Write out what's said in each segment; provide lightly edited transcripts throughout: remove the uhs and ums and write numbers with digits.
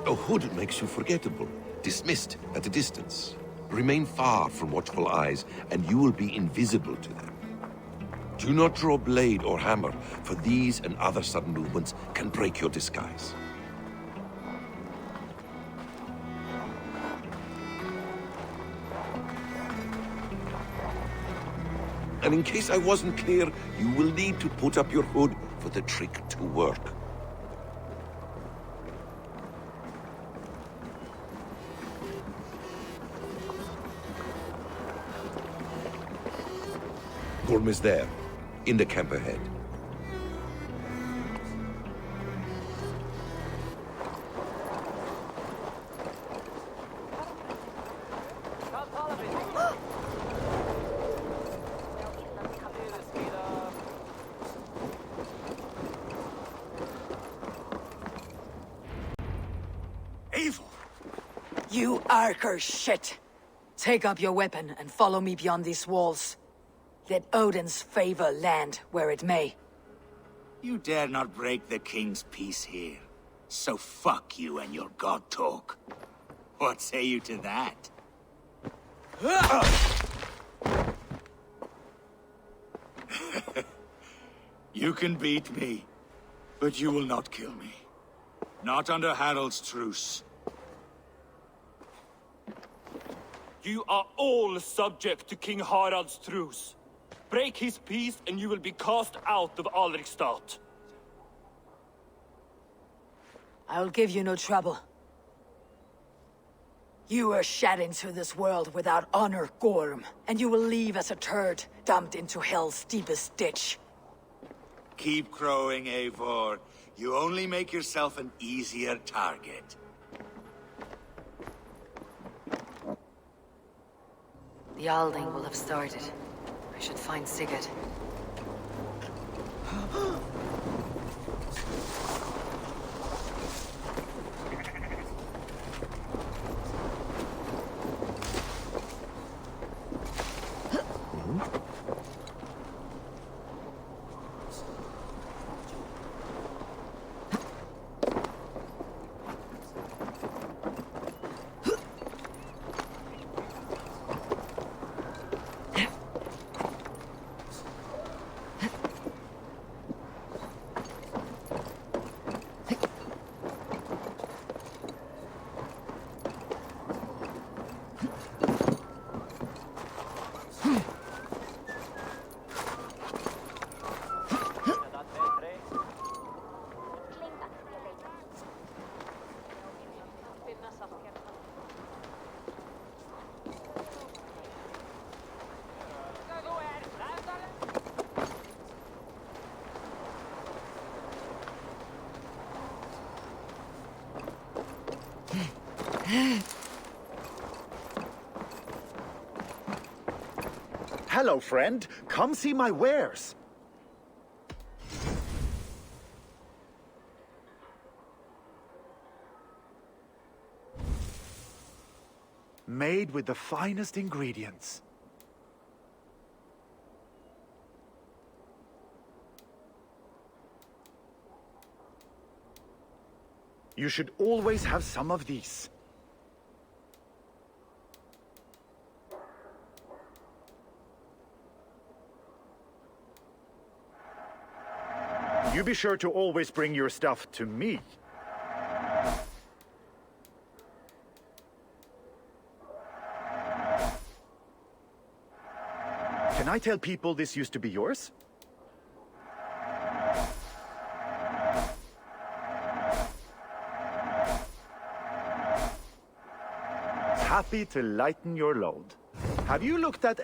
A hood makes you forgettable, dismissed at a distance. Remain far from watchful eyes, and you will be invisible to them. Do not draw blade or hammer, for these and other sudden movements can break your disguise. And in case I wasn't clear, you will need to put up your hood for the trick to work. Gorm is there, in the camp ahead. Evil! You Archer shit! Take up your weapon and follow me beyond these walls. Let Odin's favor land where it may. You dare not break the king's peace here. So fuck you and your god talk. What say you to that? You can beat me, but you will not kill me. Not under Harald's truce. You are all subject to King Harald's truce. Break his peace and you will be cast out of Alaric. I'll give you no trouble. You were shed into this world without honor, Gorm, and you will leave as a turd, dumped into hell's deepest ditch. Keep crowing, Eivor. You only make yourself an easier target. The Alding will have started. I should find Sigurd. Hello, friend. Come see my wares. Made with the finest ingredients. You should always have some of these. You be sure to always bring your stuff to me. Can I tell people this used to be yours? Happy to lighten your load. Have you looked at...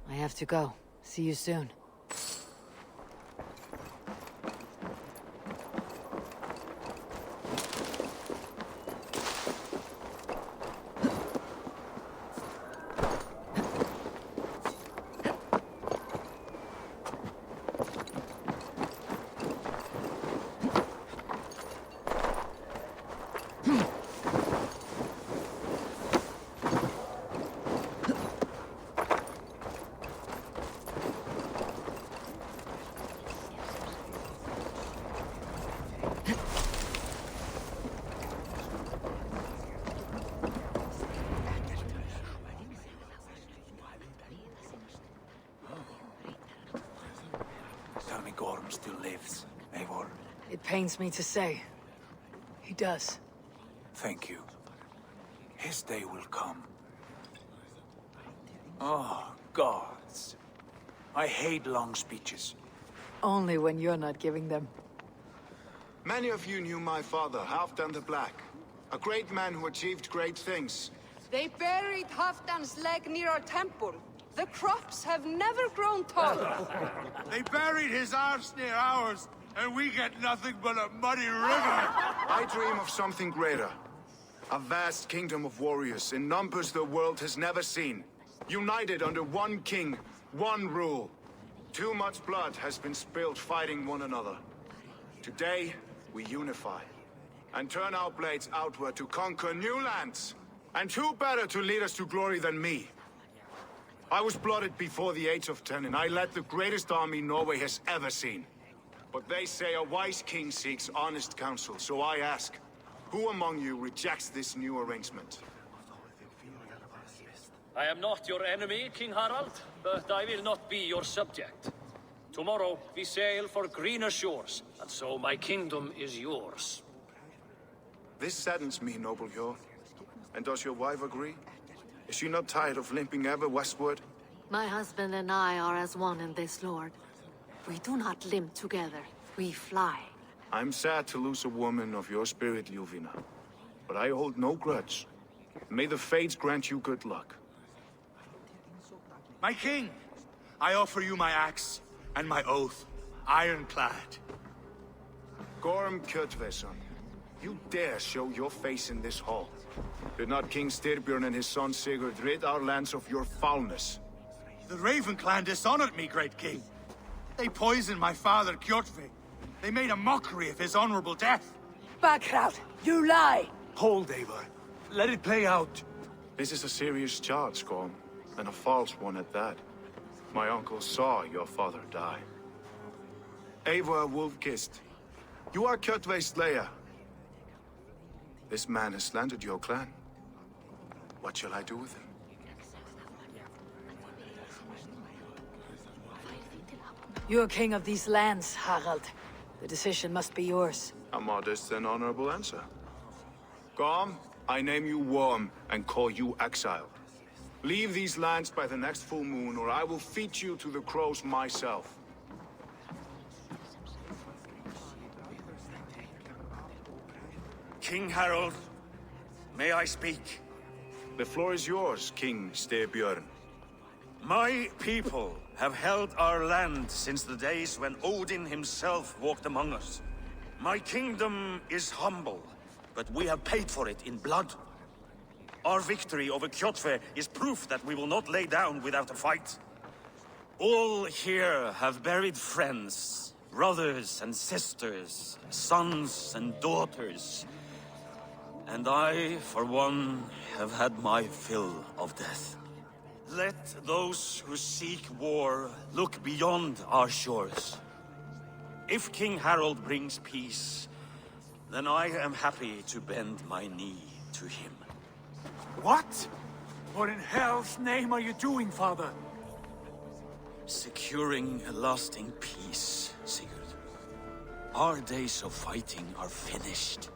I have to go. See you soon. still lives, Eivor. It pains me to say. He does. Thank you. His day will come. Oh, gods. I hate long speeches. Only when you're not giving them. Many of you knew my father, Halfdan the Black. A great man who achieved great things. They buried Halfdan's leg near our temple. The crops have never grown taller. They buried his arse near ours, and we get nothing but a muddy river. I dream of something greater. A vast kingdom of warriors in numbers the world has never seen. United under one king, one rule. Too much blood has been spilled fighting one another. Today, we unify. And turn our blades outward to conquer new lands. And who better to lead us to glory than me? I was blooded before the age of 10, and I led the greatest army Norway has ever seen. But they say a wise king seeks honest counsel, so I ask, who among you rejects this new arrangement? I am not your enemy, King Harald, but I will not be your subject. Tomorrow we sail for greener shores, and so my kingdom is yours. This saddens me, noble Yor. And does your wife agree? Is she not tired of limping ever westward? My husband and I are as one in this, Lord. We do not limp together, we fly. I'm sad to lose a woman of your spirit, Ljuvina. But I hold no grudge. May the fates grant you good luck. My king, I offer you my axe and my oath, ironclad. Gorm Kjotveson, you dare show your face in this hall. Did not King Styrbjörn and his son Sigurd rid our lands of your foulness? The Raven clan dishonored me, great king. They poisoned my father, Kjotve. They made a mockery of his honorable death. Walktrough, you lie! Hold, Eivor. Let it play out. This is a serious charge, Gorm, and a false one at that. My uncle saw your father die. Eivor Wolf-Kissed, you are Kjotve's slayer. This man has slandered your clan. What shall I do with him? You're king of these lands, Harald. The decision must be yours. A modest and honorable answer. Gorm, I name you Worm and call you exile. Leave these lands by the next full moon, or I will feed you to the crows myself. King Harold, may I speak? The floor is yours, King Styrbjörn. My people have held our land since the days when Odin himself walked among us. My kingdom is humble, but we have paid for it in blood. Our victory over Kjotve is proof that we will not lay down without a fight. All here have buried friends, brothers and sisters, sons and daughters. And I, for one, have had my fill of death. Let those who seek war look beyond our shores. If King Harold brings peace, then I am happy to bend my knee to him. What? What in hell's name are you doing, father? Securing a lasting peace, Sigurd. Our days of fighting are finished.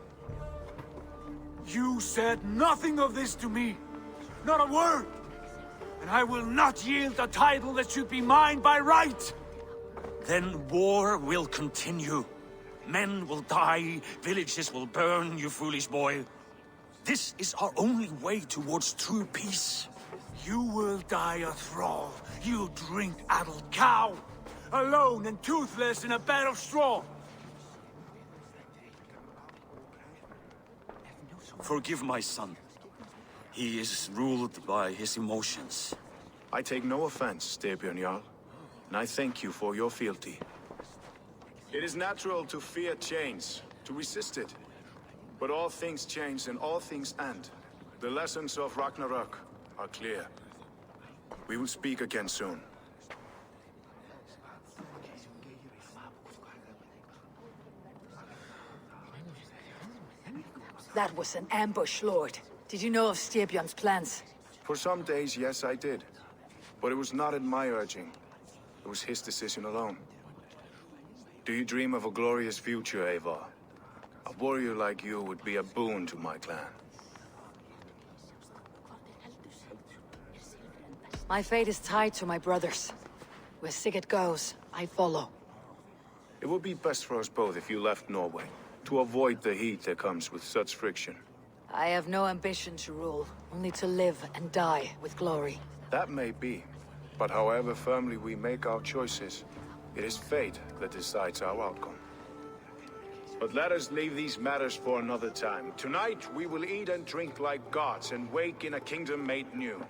You said nothing of this to me. Not a word. And I will not yield a title that should be mine by right. Then war will continue. Men will die, villages will burn, you foolish boy. This is our only way towards true peace. You will die a thrall, you drink-addled cow. Alone and toothless in a bed of straw. Forgive my son. He is ruled by his emotions. I take no offense, Styrbjörn Jarl, and I thank you for your fealty. It is natural to fear change, to resist it. But all things change and all things end. The lessons of Ragnarok are clear. We will speak again soon. That was an ambush, Lord. Did you know of Styrbjörn's plans? For some days, yes, I did. But it was not at my urging. It was his decision alone. Do you dream of a glorious future, Eivor? A warrior like you would be a boon to my clan. My fate is tied to my brother's. Where Sigurd goes, I follow. It would be best for us both if you left Norway, to avoid the heat that comes with such friction. I have no ambition to rule, only to live and die with glory. That may be, but however firmly we make our choices, it is fate that decides our outcome. But let us leave these matters for another time. Tonight, we will eat and drink like gods and wake in a kingdom made new.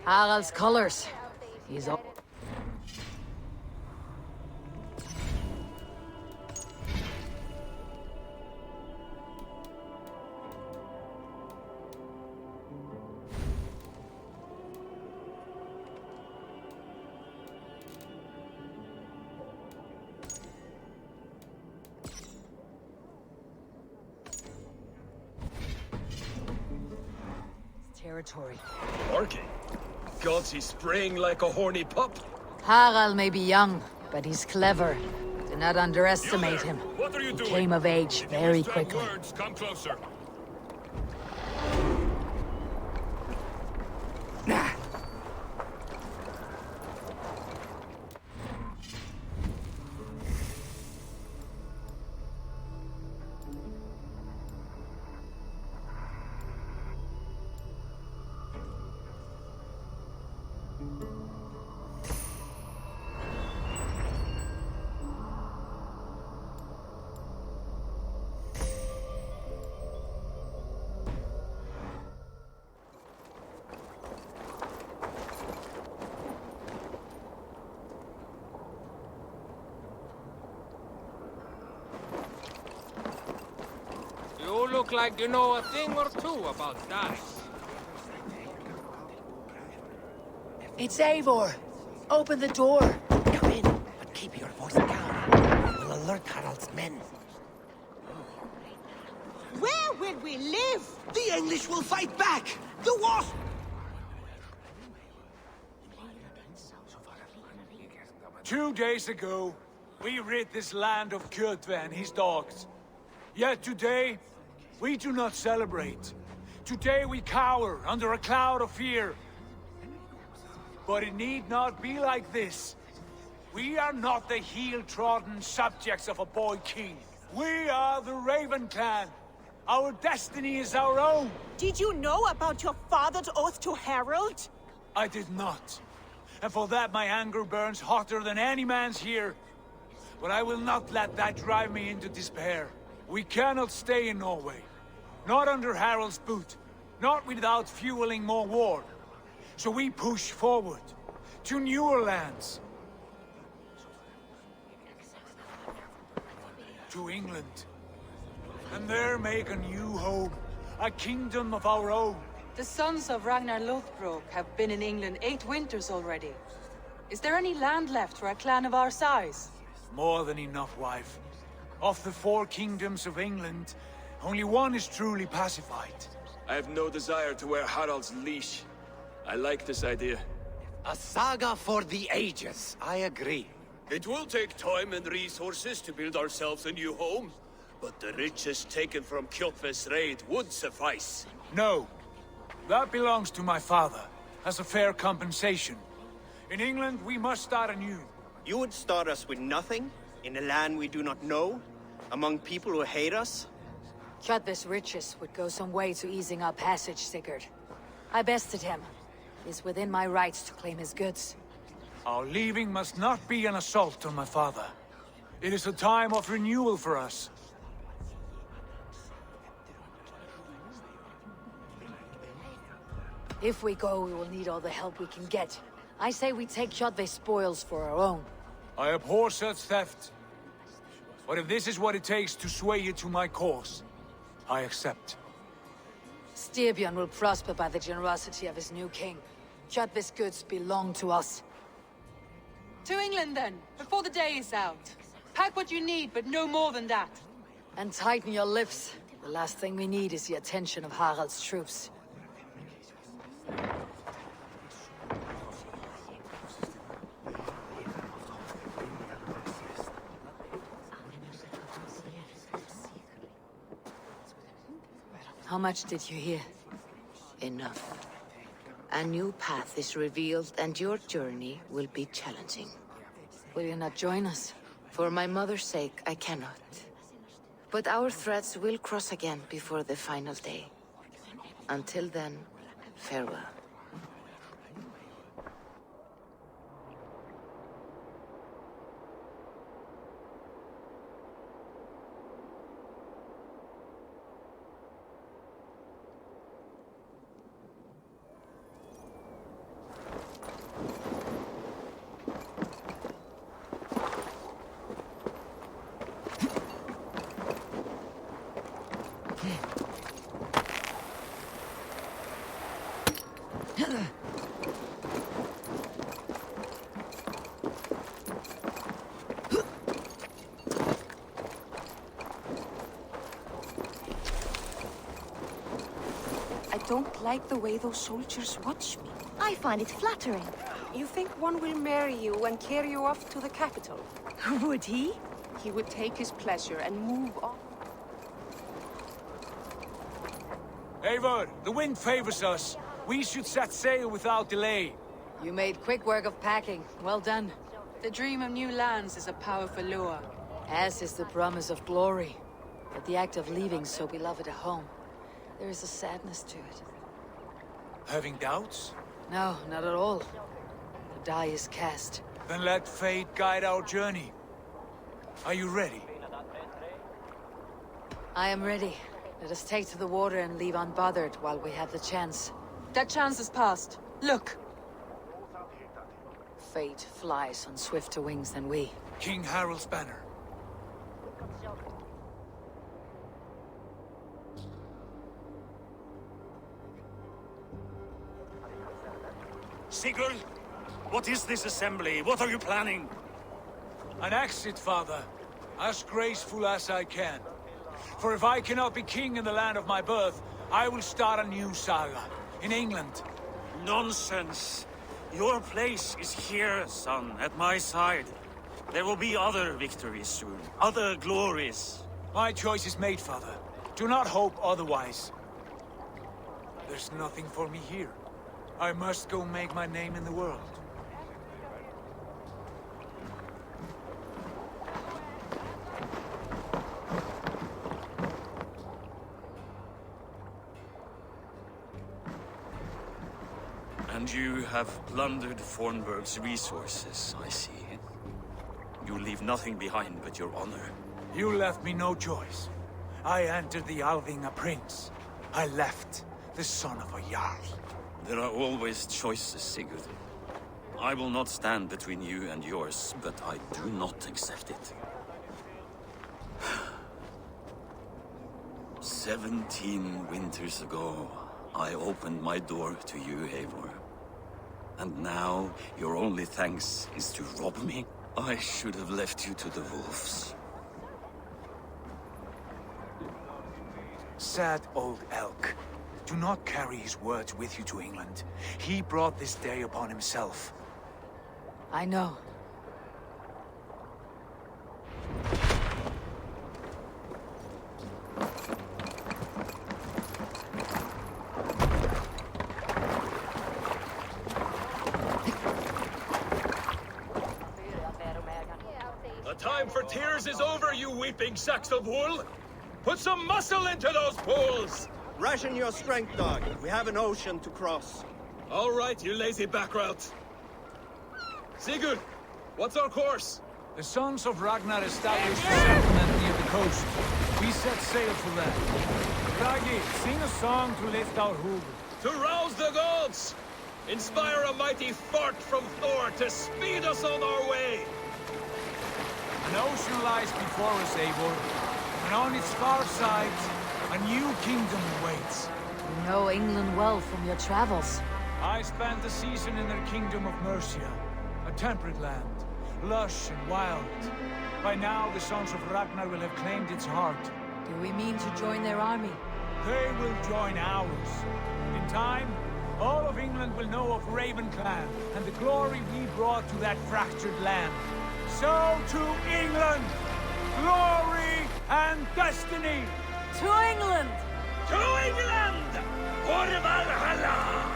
Harald's colors. He's all... territory. Barking? Gods, he's spraying like a horny pup. Harald may be young, but he's clever. Do not underestimate him. What are you He doing? came of age very quickly. Words, come closer. You look like you know a thing or two about dice. It's Eivor. Open the door. Come in, but keep your voice down. We'll alert Harald's men. Where will we live? The English will fight back! The war... 2 days ago, we rid this land of Kotyan and his dogs. Yet today, we do not celebrate. Today we cower under a cloud of fear. But it need not be like this. We are not the heel-trodden subjects of a boy king. We are the Raven Clan. Our destiny is our own. Did you know about your father's oath to Harald? I did not. And for that my anger burns hotter than any man's here. But I will not let that drive me into despair. We cannot stay in Norway. Not under Harald's boot. Not without fueling more war. So we push forward. To newer lands. To England. And there make a new home. A kingdom of our own. The sons of Ragnar Lothbrok have been in England 8 winters already. Is there any land left for a clan of our size? More than enough, wife. Of the 4 kingdoms of England, only one is truly pacified. I have no desire to wear Harald's leash. I like this idea. A saga for the ages, I agree. It will take time and resources to build ourselves a new home, but the riches taken from Kjotve's raid would suffice. No. That belongs to my father, as a fair compensation. In England, we must start anew. You would start us with nothing? In a land we do not know? Among people who hate us? Kjotve's riches would go some way to easing our passage, Sigurd. I bested him. It is within my rights to claim his goods. Our leaving must not be an assault on my father. It is a time of renewal for us. If we go, we will need all the help we can get. I say we take Kjotve's spoils for our own. I abhor such theft. But if this is what it takes to sway you to my cause, I accept. Styrbjörn will prosper by the generosity of his new king. Kjotve's goods belong to us. To England, then, before the day is out. Pack what you need, but no more than that. And tighten your lips. The last thing we need is the attention of Harald's troops. How much did you hear? Enough. A new path is revealed, and your journey will be challenging. Will you not join us? For my mother's sake, I cannot. But our threads will cross again before the final day. Until then, farewell. I don't like the way those soldiers watch me. I find it flattering. You think one will marry you and carry you off to the capital? Would he? He would take his pleasure and move on. Eivor, the wind favors us. We should set sail without delay. You made quick work of packing. Well done. The dream of new lands is a powerful lure. As is the promise of glory. But the act of leaving so beloved a home, there is a sadness to it. Having doubts? No, not at all. The die is cast. Then let fate guide our journey. Are you ready? I am ready. Let us take to the water and leave unbothered while we have the chance. That chance is past. Look! Fate flies on swifter wings than we. King Harald's banner. Sigurd, what is this assembly? What are you planning? An exit, father. As graceful as I can. For if I cannot be king in the land of my birth, I will start a new saga. In England. Nonsense. Your place is here, son, at my side. There will be other victories soon. Other glories. My choice is made, father. Do not hope otherwise. There's nothing for me here. I must go make my name in the world. And you have plundered Fornburg's resources, I see. You leave nothing behind but your honor. You left me no choice. I entered the Alving a prince. I left the son of a Jarl. There are always choices, Sigurd. I will not stand between you and yours, but I do not accept it. 17 winters ago, I opened my door to you, Eivor. And now, your only thanks is to rob me? I should have left you to the wolves. Sad old elk. Do not carry his words with you to England. He brought this day upon himself. I know. The time for tears is over, you weeping sacks of wool! Put some muscle into those pools! Ration your strength, dog. We have an ocean to cross. All right, you lazy backrout. Sigurd, what's our course? The sons of Ragnar established a settlement near the coast. We set sail for them. Ragi, sing a song to lift our hoof. To rouse the gods! Inspire a mighty fart from Thor to speed us on our way! An ocean lies before us, Eivor. And on its far side, a new kingdom awaits. You know England well from your travels. I spent a season in their kingdom of Mercia, a temperate land, lush and wild. By now, the sons of Ragnar will have claimed its heart. Do we mean to join their army? They will join ours. In time, all of England will know of Raven Clan and the glory we brought to that fractured land. So to England! Glory and destiny! To England! To England! For Valhalla!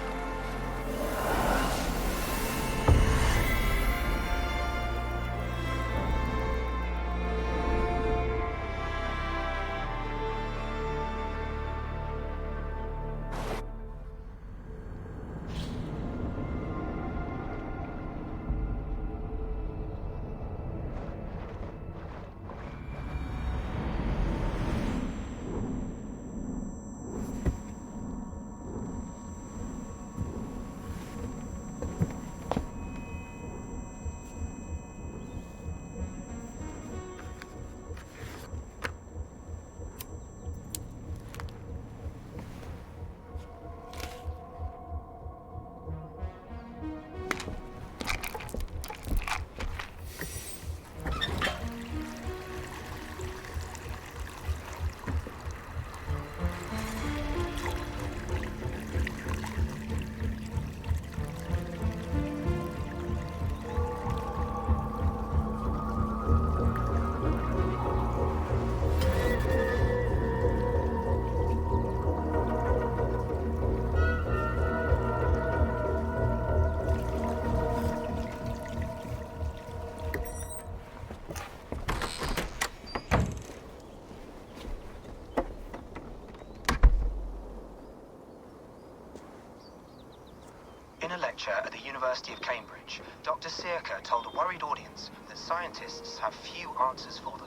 In a lecture at the University of Cambridge, Dr. Sirka told a worried audience that scientists have few answers for them.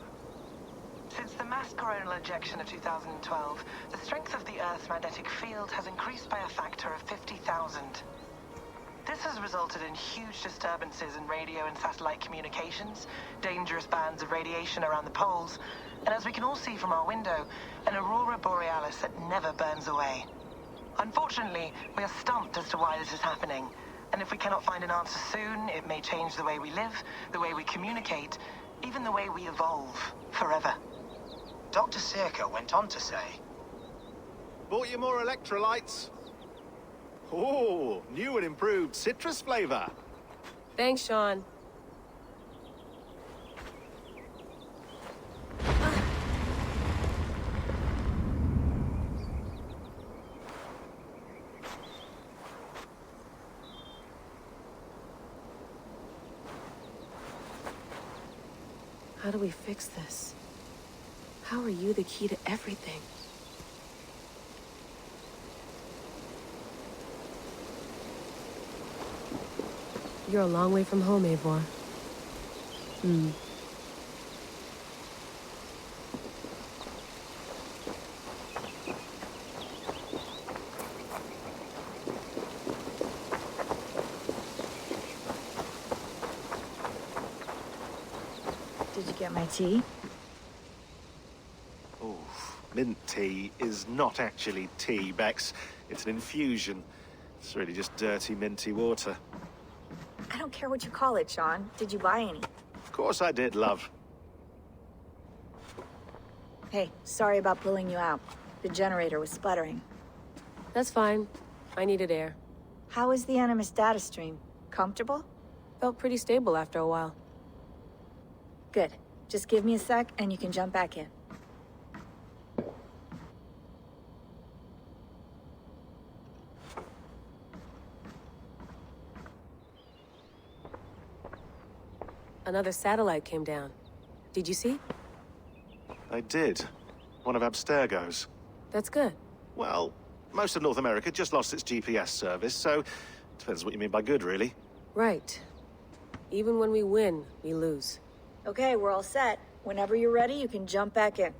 Since the mass coronal ejection of 2012, the strength of the Earth's magnetic field has increased by a factor of 50,000. This has resulted in huge disturbances in radio and satellite communications, dangerous bands of radiation around the poles, and as we can all see from our window, an aurora borealis that never burns away. Unfortunately, we are stumped as to why this is happening, and if we cannot find an answer soon, it may change the way we live, the way we communicate, even the way we evolve, forever. Dr. Sirka went on to say, Bought you more electrolytes? Oh, new and improved citrus flavor. Thanks, Sean. How do we fix this? How are you the key to everything? You're a long way from home, Eivor. Did you get my tea? Oh, mint tea is not actually tea, Bex. It's an infusion. It's really just dirty, minty water. I don't care what you call it, Sean. Did you buy any? Of course I did, love. Hey, sorry about pulling you out. The generator was sputtering. That's fine. I needed air. How is the Animus data stream? Comfortable? Felt pretty stable after a while. Good. Just give me a sec and you can jump back in. Another satellite came down. Did you see? I did. One of Abstergo's. That's good. Well, most of North America just lost its GPS service, so depends what you mean by good, really. Right. Even when we win, we lose. Okay, we're all set. Whenever you're ready, you can jump back in.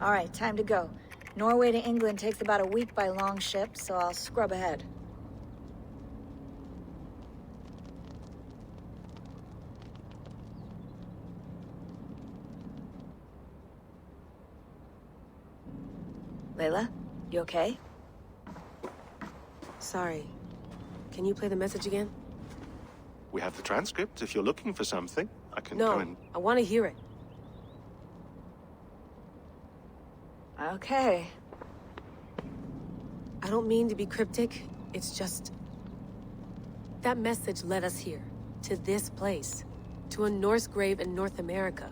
All right, time to go. Norway to England takes about a week by long ship, so I'll scrub ahead. Layla, you okay? Sorry. Can you play the message again? We have the transcript. If you're looking for something, I can go and... No, I want to hear it. Okay. I don't mean to be cryptic. It's just... that message led us here. To this place. To a Norse grave in North America.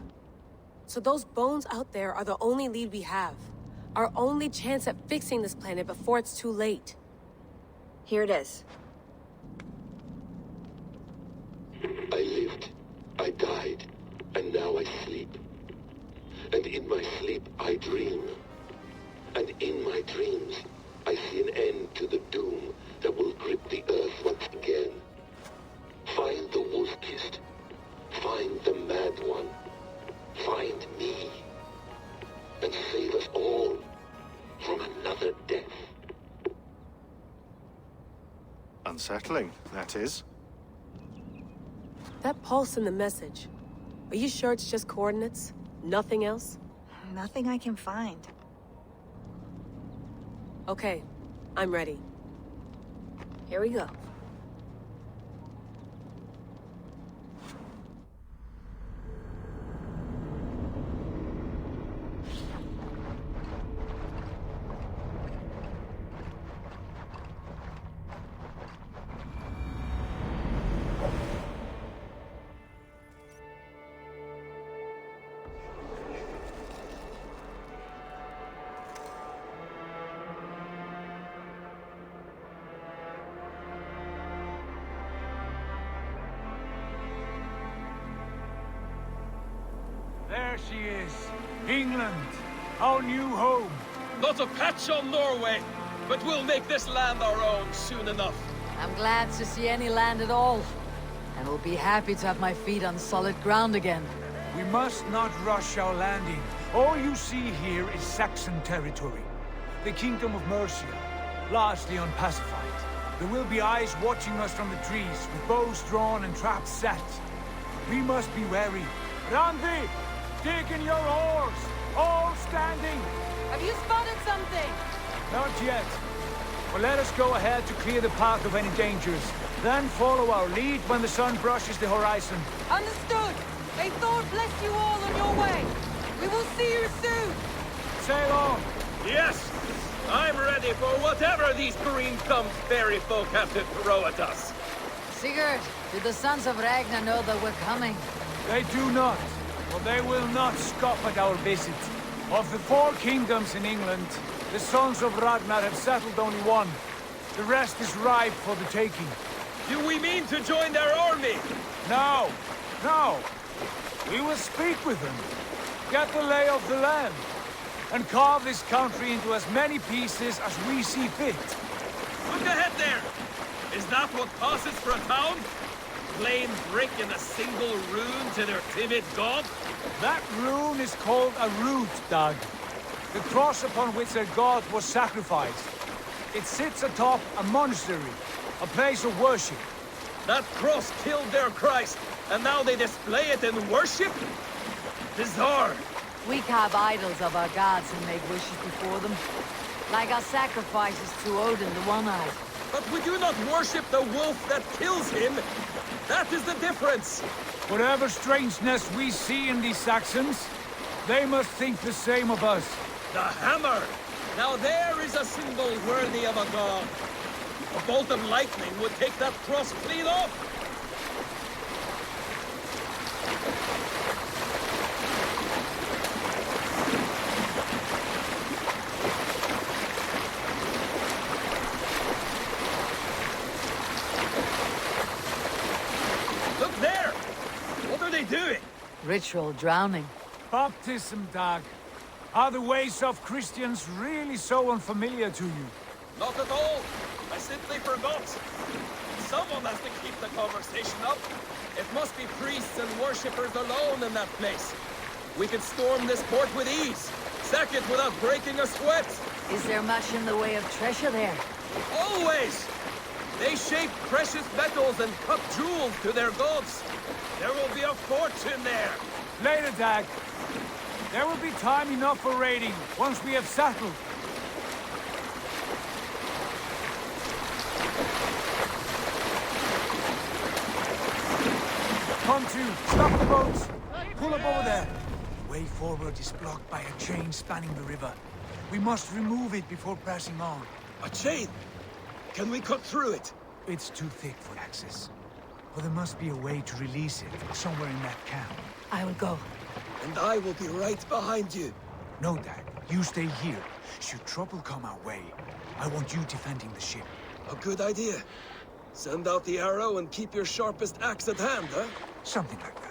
So those bones out there are the only lead we have. Our only chance at fixing this planet before it's too late. Here it is. I lived, I died, and now I sleep. And in my sleep I dream. And in my dreams, I see an end to the doom that will grip the earth once again. Find the wolf-kissed. Find the mad one. Find me. And save us all from another death. Unsettling, that is. That pulse in the message. Are you sure it's just coordinates? Nothing else? Nothing I can find. Okay, I'm ready. Here we go. There she is. England. Our new home. Not a patch on Norway, but we'll make this land our own soon enough. I'm glad to see any land at all. And will be happy to have my feet on solid ground again. We must not rush our landing. All you see here is Saxon territory. The Kingdom of Mercia, largely unpacified. There will be eyes watching us from the trees, with bows drawn and traps set. We must be wary. Randi! Dig in your oars! All standing! Have you spotted something? Not yet. But let us go ahead to clear the path of any dangers. Then follow our lead when the sun brushes the horizon. Understood! May Thor bless you all on your way! We will see you soon! Sail on! Yes! I'm ready for whatever these green-thumbed fairy folk have to throw at us. Sigurd, do the sons of Ragnar know that we're coming? They do not. But they will not scoff at our visit. Of the 4 kingdoms in England, the sons of Ragnar have settled only one. The rest is ripe for the taking. Do we mean to join their army? No! No! We will speak with them, get the lay of the land, and carve this country into as many pieces as we see fit. Look ahead there! Is that what passes for a town? Plain brick and a single rune to their timid god? That rune is called a root, Doug. The cross upon which their god was sacrificed. It sits atop a monastery, a place of worship. That cross killed their Christ, and now they display it in worship? Bizarre. We carve idols of our gods and make wishes before them. Like our sacrifices to Odin, the One-Eyed. But we do not worship the wolf that kills him. That is the difference. Whatever strangeness we see in these Saxons, they must think the same of us. The hammer! Now there is a symbol worthy of a god. A bolt of lightning would take that cross clean off. Look there! What are they doing? Ritual drowning. Baptism, Dag. Are the ways of Christians really so unfamiliar to you? Not at all. I simply forgot. Someone has to keep the conversation up. It must be priests and worshippers alone in that place. We could storm this port with ease. Sack it without breaking a sweat. Is there much in the way of treasure there? Always! They shape precious metals and cut jewels to their gods. There will be a fortune there. Later, Dag. There will be time enough for raiding, once we have settled. Come to, stop the boats! Pull up over there! The way forward is blocked by a chain spanning the river. We must remove it before passing on. A chain? Can we cut through it? It's too thick for access. But there must be a way to release it, somewhere in that camp. I will go. And I will be right behind you. No, Dad. You stay here. Should trouble come our way, I want you defending the ship. A good idea. Send out the arrow and keep your sharpest axe at hand, huh? Something like that.